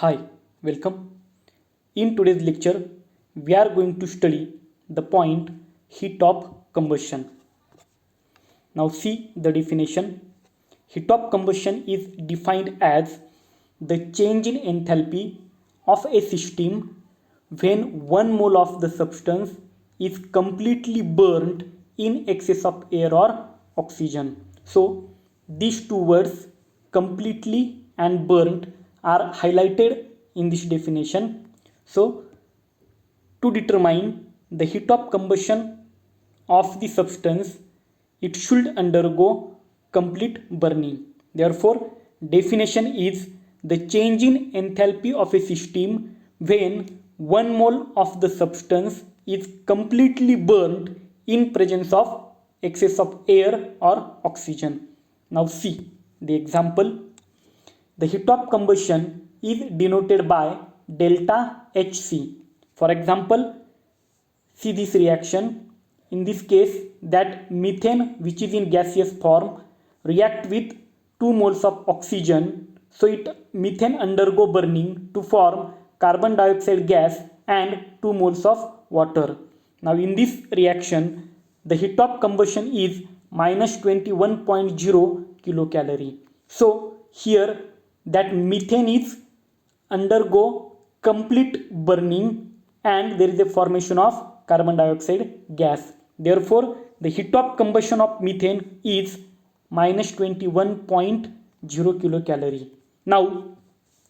Hi, welcome. In today's lecture, we are going to study the point heat of combustion. Now, see the definition. Heat of combustion is defined as the change in enthalpy of a system when 1 mole of the substance is completely burnt in excess of air or oxygen. So, these two words, completely and burnt, are highlighted in this definition. So, to determine the heat of combustion of the substance, it should undergo complete burning. Therefore, definition is the change in enthalpy of a system when 1 mole of the substance is completely burnt in presence of excess of air or oxygen. Now see the example. The heat of combustion is denoted by delta Hc. For example, see this reaction. In this case, that methane, which is in gaseous form, react with 2 moles of oxygen. So methane undergo burning to form carbon dioxide gas and 2 moles of water. Now in this reaction, the heat of combustion is minus 21.0 kilocalorie. So here that methane is undergo complete burning and there is a formation of carbon dioxide gas. Therefore, the heat of combustion of methane is minus 21.0 kilocalorie. Now,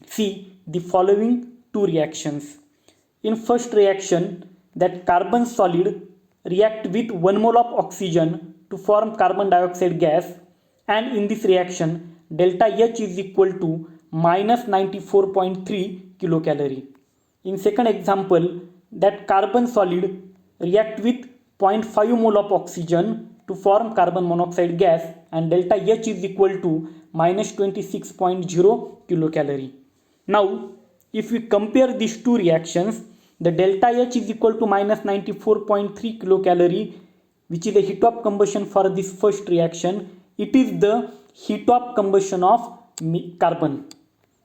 see the following two reactions. In first reaction, that carbon solid react with 1 mole of oxygen to form carbon dioxide gas, and in this reaction delta H is equal to minus 94.3 kilocalorie. In second example, that carbon solid react with 0.5 mole of oxygen to form carbon monoxide gas and delta H is equal to minus 26.0 kilocalorie. Now, if we compare these two reactions, the delta H is equal to minus 94.3 kilocalorie, which is the heat of combustion for this first reaction. It is the heat of combustion of carbon.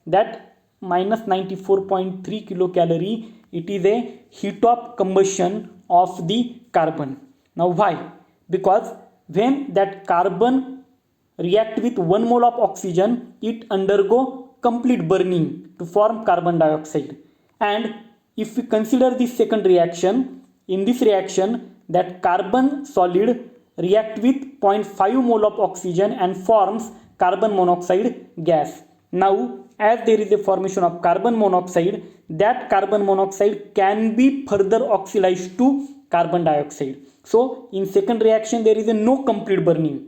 That minus 94.3 kilocalorie, it is a heat of combustion of the carbon. Now why? Because when that carbon react with 1 mole of oxygen, it undergo complete burning to form carbon dioxide. And if we consider this second reaction, in this reaction that carbon solid react with 0.5 mole of oxygen and forms carbon monoxide gas. Now as there is a formation of carbon monoxide, that carbon monoxide can be further oxidized to carbon dioxide. So in second reaction there is a no complete burning.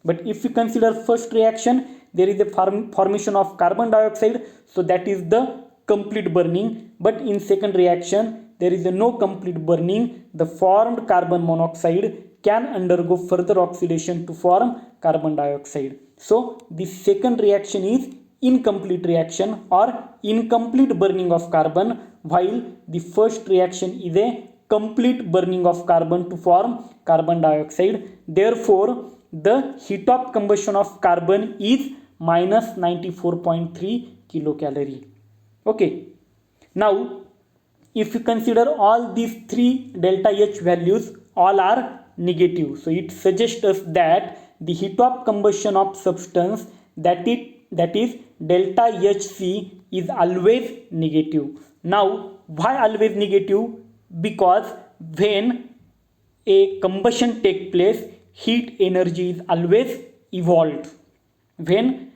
But if we consider first reaction, there is a formation of carbon dioxide, so that is the complete burning. But in second reaction there is a no complete burning. The formed carbon monoxide can undergo further oxidation to form carbon dioxide. So the second reaction is incomplete reaction or incomplete burning of carbon, while the first reaction is a complete burning of carbon to form carbon dioxide. Therefore, the heat of combustion of carbon is minus 94.3 kilocalorie. Okay. Now, if you consider all these three delta H values, all are negative. So it suggests us that the heat of combustion of substance that is delta Hc is always negative. Now why always negative? Because when a combustion takes place, heat energy is always evolved. When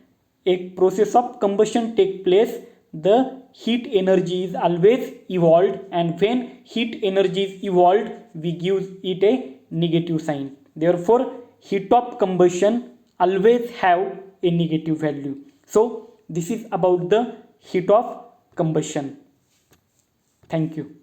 a process of combustion takes place, the heat energy is always evolved, and when heat energy is evolved, we give it a negative sign. Therefore, heat of combustion always have a negative value. So this is about the heat of combustion. Thank you.